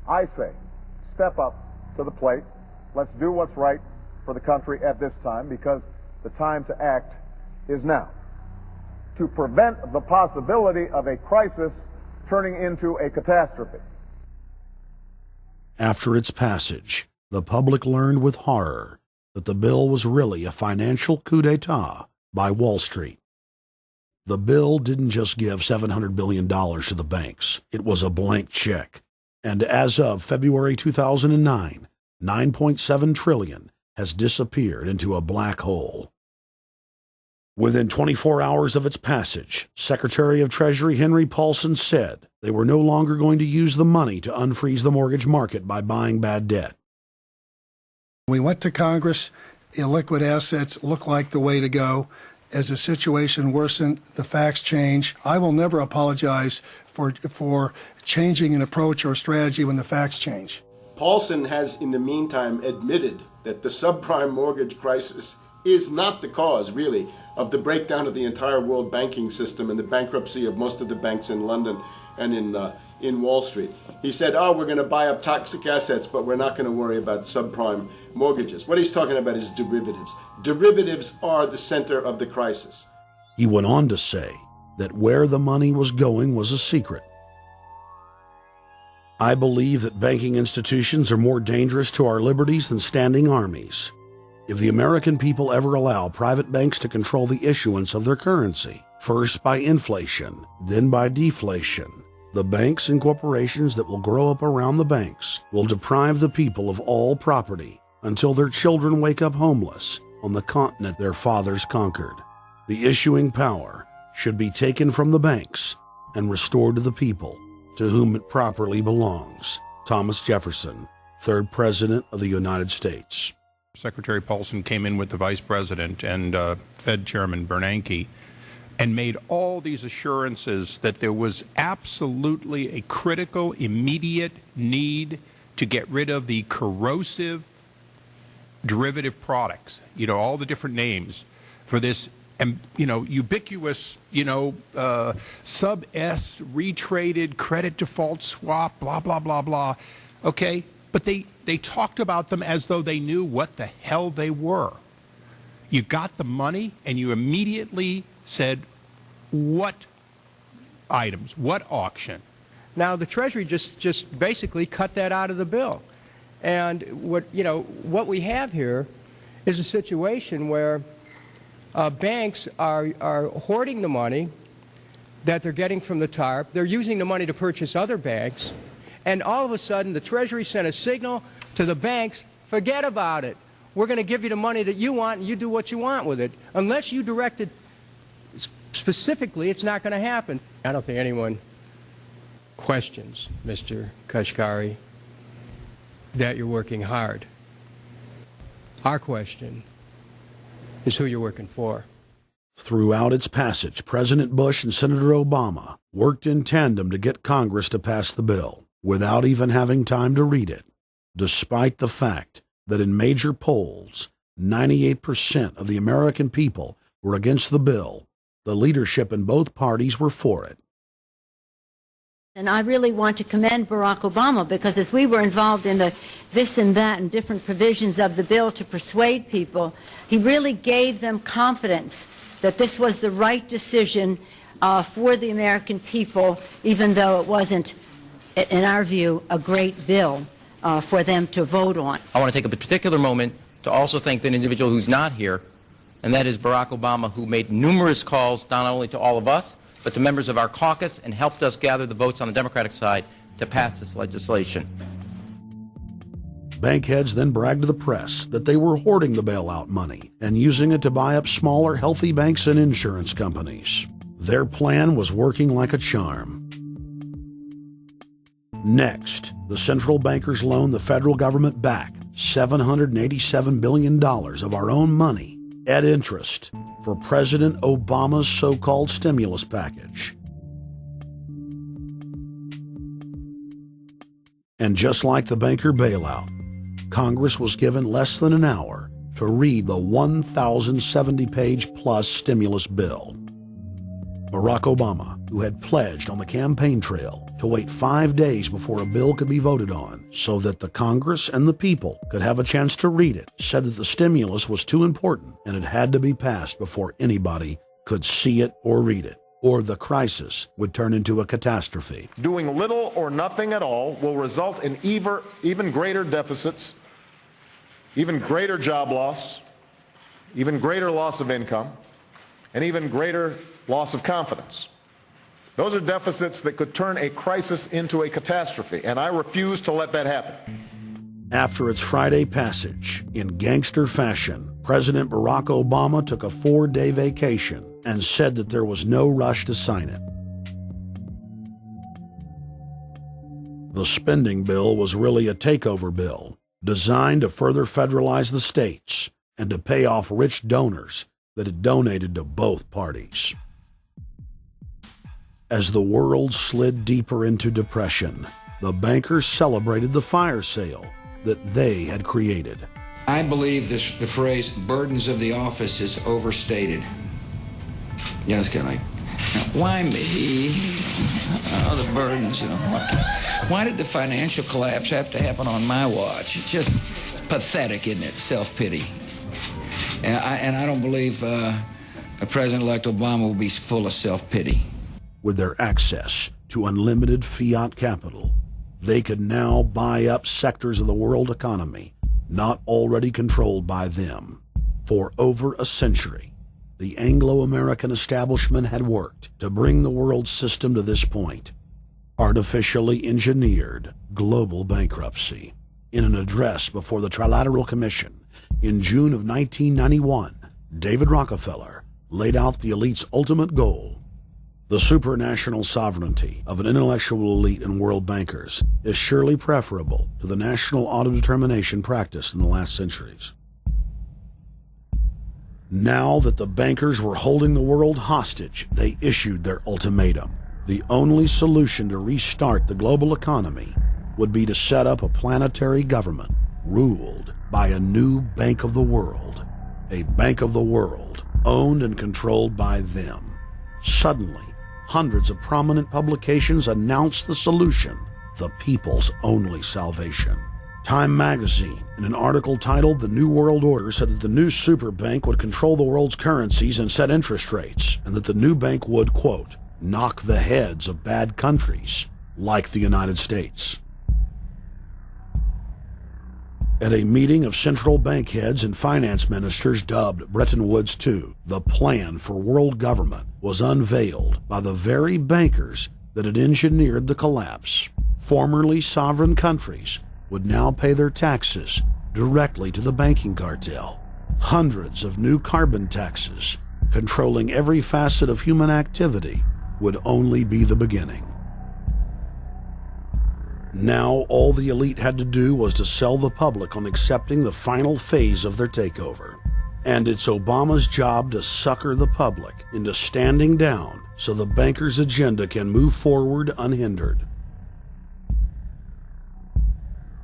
I say, step up to the plate. Let's do what's right for the country at this time, because the time to act is now, to prevent the possibility of a crisis turning into a catastrophe. After its passage, the public learned with horror that the bill was really a financial coup d'etat by Wall Street. The bill didn't just give $700 billion to the banks. It was a blank check. And as of February 2009, $9.7 trillion has disappeared into a black hole. Within 24 hours of its passage, Secretary of Treasury Henry Paulson said they were no longer going to use the money to unfreeze the mortgage market by buying bad debt. We went to Congress. Illiquid assets looked like the way to go. As the situation worsened, the facts change. I will never apologize for changing an approach or strategy when the facts change. Paulson has, in the meantime, admitted that the subprime mortgage crisis is not the cause, really, of the breakdown of the entire world banking system and the bankruptcy of most of the banks in London and in Wall Street. He said, we're going to buy up toxic assets, but we're not going to worry about subprime mortgages. What he's talking about is derivatives. Derivatives are the center of the crisis. He went on to say that where the money was going was a secret. I believe that banking institutions are more dangerous to our liberties than standing armies. If the American people ever allow private banks to control the issuance of their currency, first by inflation, then by deflation, the banks and corporations that will grow up around the banks will deprive the people of all property until their children wake up homeless on the continent their fathers conquered. The issuing power should be taken from the banks and restored to the people, to whom it properly belongs. Thomas Jefferson, 3rd President of the United States. Secretary Paulson came in with the Vice President and Fed Chairman Bernanke and made all these assurances that there was absolutely a critical, immediate need to get rid of the corrosive derivative products, all the different names for this, ubiquitous, sub-S retraded credit default swap, blah, blah, blah, blah. Okay? But they talked about them as though they knew what the hell they were. You got the money and you immediately said, what items, what auction? Now the Treasury just basically cut that out of the bill. And what we have here is a situation where banks are hoarding the money that they're getting from the TARP. They're using the money to purchase other banks. And all of a sudden, the Treasury sent a signal to the banks, forget about it. We're going to give you the money that you want, and you do what you want with it. Unless you direct it specifically, it's not going to happen. I don't think anyone questions, Mr. Kashkari, that you're working hard. Our question is who you're working for. Throughout its passage, President Bush and Senator Obama worked in tandem to get Congress to pass the bill, without even having time to read it, despite the fact that in major polls, 98% of the American people were against the bill. The leadership in both parties were for it. And I really want to commend Barack Obama, because as we were involved in the this and that and different provisions of the bill to persuade people, he really gave them confidence that this was the right decision for the American people, even though it wasn't, in our view, a great bill for them to vote on. I want to take a particular moment to also thank an individual who's not here, and that is Barack Obama, who made numerous calls not only to all of us, but to members of our caucus, and helped us gather the votes on the Democratic side to pass this legislation. Bank heads then bragged to the press that they were hoarding the bailout money and using it to buy up smaller, healthy banks and insurance companies. Their plan was working like a charm. Next, the central bankers loaned the federal government back $787 billion of our own money at interest for President Obama's so-called stimulus package. And just like the banker bailout, Congress was given less than an hour to read the 1,070-page-plus stimulus bill. Barack Obama, who had pledged on the campaign trail to to wait 5 days before a bill could be voted on so that the Congress and the people could have a chance to read it, said that the stimulus was too important and it had to be passed before anybody could see it or read it, or the crisis would turn into a catastrophe. Doing little or nothing at all will result in even greater deficits, even greater job loss, even greater loss of income, and even greater loss of confidence. Those are deficits that could turn a crisis into a catastrophe, and I refuse to let that happen. After its Friday passage, in gangster fashion, President Barack Obama took a 4-day vacation and said that there was no rush to sign it. The spending bill was really a takeover bill, designed to further federalize the states and to pay off rich donors that had donated to both parties. As the world slid deeper into depression, the bankers celebrated the fire sale that they had created. I believe the phrase burdens of the office is overstated. You know, it's kind of like, why me? Oh, the burdens, you know. Why did the financial collapse have to happen on my watch? It's just pathetic, isn't it? Self-pity. And I don't believe President-elect Obama will be full of self-pity. With their access to unlimited fiat capital, they could now buy up sectors of the world economy not already controlled by them. For over a century, the Anglo-American establishment had worked to bring the world system to this point. Artificially engineered global bankruptcy. In an address before the Trilateral Commission in June of 1991, David Rockefeller laid out the elite's ultimate goal. The supranational sovereignty of an intellectual elite and world bankers is surely preferable to the national autodetermination practiced in the last centuries. Now that the bankers were holding the world hostage, they issued their ultimatum. The only solution to restart the global economy would be to set up a planetary government ruled by a new Bank of the World, a Bank of the World owned and controlled by them. Suddenly, hundreds of prominent publications announced the solution, the people's only salvation. Time magazine, in an article titled "The New World Order," said that the new super bank would control the world's currencies and set interest rates, and that the new bank would, quote, knock the heads of bad countries like the United States. At a meeting of central bank heads and finance ministers dubbed Bretton Woods II, the plan for world government was unveiled by the very bankers that had engineered the collapse. Formerly sovereign countries would now pay their taxes directly to the banking cartel. Hundreds of new carbon taxes, controlling every facet of human activity, would only be the beginning. Now all the elite had to do was to sell the public on accepting the final phase of their takeover. And it's Obama's job to sucker the public into standing down so the bankers' agenda can move forward unhindered.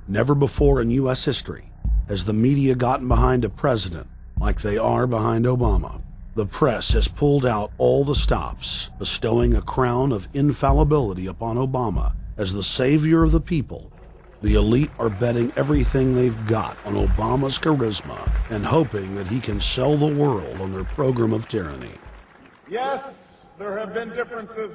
Never before in U.S. history has the media gotten behind a president like they are behind Obama. The press has pulled out all the stops, bestowing a crown of infallibility upon Obama as the savior of the people. The elite are betting everything they've got on Obama's charisma and hoping that he can sell the world on their program of tyranny. Yes, there have been differences